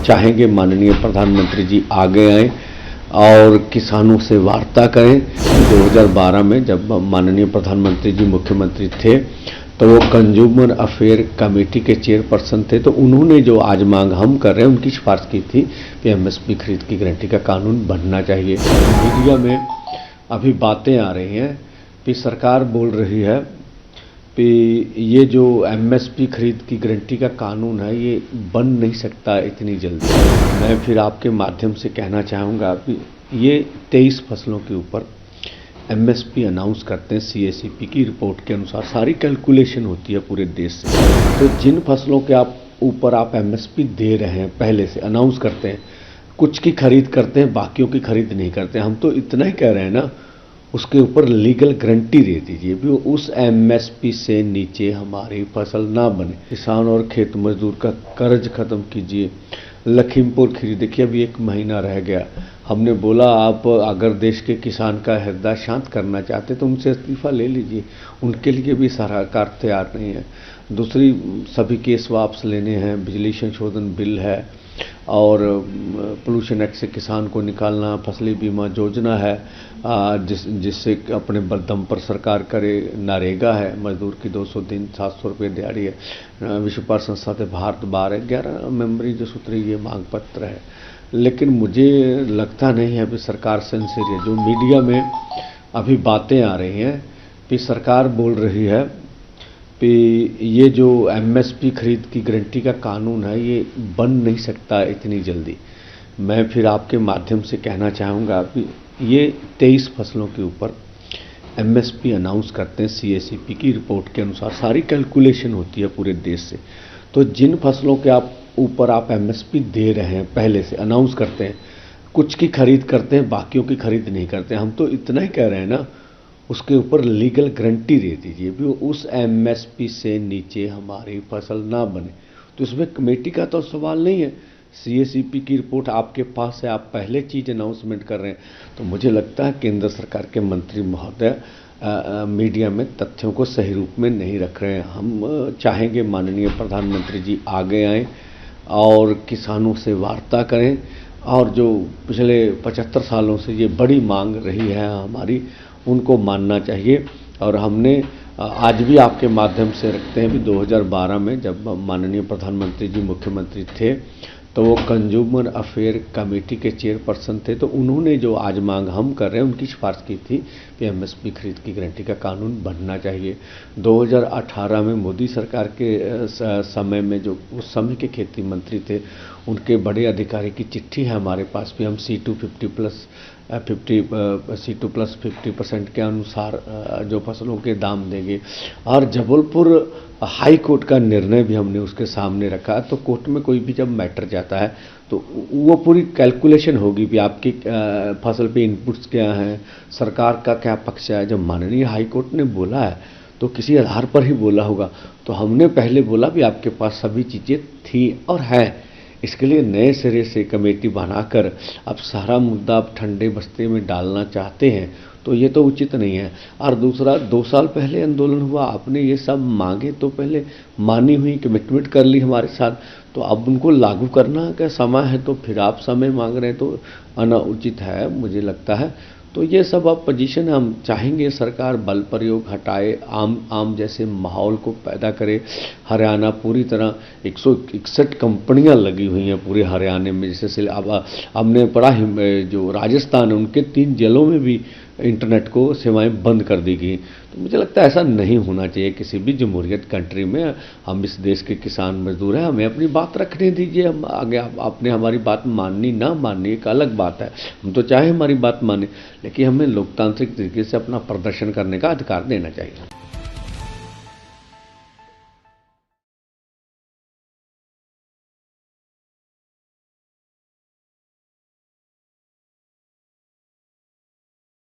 चाहेंगे माननीय प्रधानमंत्री जी आगे आएँ और किसानों से वार्ता करें। 2012 में जब माननीय प्रधानमंत्री जी मुख्यमंत्री थे तो वो कंज्यूमर अफेयर कमेटी के चेयरपर्सन थे, तो उन्होंने जो आज मांग हम कर रहे हैं उनकी सिफारिश की थी कि एमएसपी खरीद की गारंटी का कानून बनना चाहिए। मीडिया में अभी बातें आ रही हैं कि सरकार बोल रही है कि ये जो एमएसपी खरीद की गारंटी का कानून है ये बन नहीं सकता इतनी जल्दी। मैं फिर आपके माध्यम से कहना चाहूँगा कि ये 23 फसलों के ऊपर एमएसपी अनाउंस करते हैं। सीएसीपी की रिपोर्ट के अनुसार सारी कैलकुलेशन होती है पूरे देश से। तो जिन फसलों के ऊपर आप एमएसपी दे रहे हैं पहले से अनाउंस करते हैं, कुछ की खरीद करते हैं, बाकियों की खरीद नहीं करते। हम तो इतना ही कह रहे हैं ना, उसके ऊपर लीगल गारंटी दे दीजिए भी उस एमएसपी से नीचे हमारी फसल ना बने। किसान और खेत मजदूर का कर्ज खत्म कीजिए। लखीमपुर खीरी देखिए, अभी 1 महीना रह गया। हमने बोला आप अगर देश के किसान का हृदय शांत करना चाहते तो उनसे इस्तीफा ले लीजिए, उनके लिए भी सरकार तैयार नहीं है। दूसरी सभी केस वापस लेने हैं, बिजली संशोधन बिल है और पोल्यूशन एक्ट से किसान को निकालना, फसली बीमा योजना है जिससे अपने दम पर सरकार करे, नरेगा है, मजदूर की 200 दिन 700 रुपये दिहाड़ी है, विश्व व्यापार संस्था से भारत बाहर है, 11 मेंबरी जो सूत्र ये मांग पत्र है। लेकिन मुझे लगता नहीं है कि सरकार सिंसियर है। जो मीडिया में अभी बातें आ रही हैं कि सरकार बोल रही है कि ये जो एमएसपी खरीद की गारंटी का कानून है ये बन नहीं सकता इतनी जल्दी। मैं फिर आपके माध्यम से कहना चाहूँगा कि ये 23 फसलों के ऊपर एमएसपी अनाउंस करते हैं। सीएसीपी की रिपोर्ट के अनुसार सारी कैलकुलेशन होती है पूरे देश से। तो जिन फसलों के ऊपर आप एमएसपी दे रहे हैं पहले से अनाउंस करते हैं, कुछ की खरीद करते हैं, बाकियों की खरीद नहीं करते। हम तो इतना ही कह रहे हैं ना, उसके ऊपर लीगल गारंटी दे दीजिए भी उस एमएसपी से नीचे हमारी फसल ना बने। तो इसमें कमेटी का तो सवाल नहीं है। सीएसीपी की रिपोर्ट आपके पास है, आप पहले चीज़ अनाउंसमेंट कर रहे हैं। तो मुझे लगता है केंद्र सरकार के मंत्री महोदय मीडिया में तथ्यों को सही रूप में नहीं रख रहे हैं। हम चाहेंगे माननीय प्रधानमंत्री जी आगे आएँ और किसानों से वार्ता करें और जो पिछले 75 सालों से ये बड़ी मांग रही है हमारी, उनको मानना चाहिए। और हमने आज भी आपके माध्यम से रखते हैं कि 2012 में जब माननीय प्रधानमंत्री जी मुख्यमंत्री थे तो वो कंज्यूमर अफेयर कमेटी के चेयरपर्सन थे, तो उन्होंने जो आज मांग हम कर रहे हैं उनकी सिफारिश की थी कि एमएसपी खरीद की गारंटी का कानून बनना चाहिए। 2018 में मोदी सरकार के समय में जो उस समय के खेती मंत्री थे उनके बड़े अधिकारी की चिट्ठी है हमारे पास भी। हम C2 प्लस 50% के अनुसार जो फसलों के दाम देंगे। और जबलपुर हाई कोर्ट का निर्णय भी हमने उसके सामने रखा। तो कोर्ट में कोई भी जब मैटर जाता है तो वो पूरी कैलकुलेशन होगी कि आपकी फसल पे इनपुट्स क्या हैं, सरकार का क्या पक्ष है। जब माननीय हाई कोर्ट ने बोला है तो किसी आधार पर ही बोला होगा। तो हमने पहले बोला भी आपके पास सभी चीज़ें थी और हैं। इसके लिए नए सिरे से कमेटी बनाकर अब सारा मुद्दा आप ठंडे बस्ते में डालना चाहते हैं तो ये तो उचित नहीं है। और दूसरा, 2 साल पहले आंदोलन हुआ, आपने ये सब मांगे तो पहले मानी हुई, कमिटमेंट कर ली हमारे साथ, तो अब उनको लागू करना का समय है तो फिर आप समय मांग रहे हैं तो अनुचित है मुझे लगता है। तो ये सब अब पोजीशन हम चाहेंगे सरकार बल प्रयोग हटाए, आम जैसे माहौल को पैदा करे। हरियाणा पूरी तरह 161 कंपनियां लगी हुई हैं पूरे हरियाणा में। जैसे अब हमने पढ़ा जो राजस्थान है उनके 3 जिलों में भी इंटरनेट को सेवाएं बंद कर दी गई। तो मुझे लगता है ऐसा नहीं होना चाहिए किसी भी जमहूरियत कंट्री में। हम इस देश के किसान मजदूर हैं, हमें अपनी बात रखने दीजिए। हम आगे आपने हमारी बात माननी ना माननी एक अलग बात है, हम तो चाहे हमारी बात माने, लेकिन हमें लोकतांत्रिक तरीके से अपना प्रदर्शन करने का अधिकार देना चाहिए।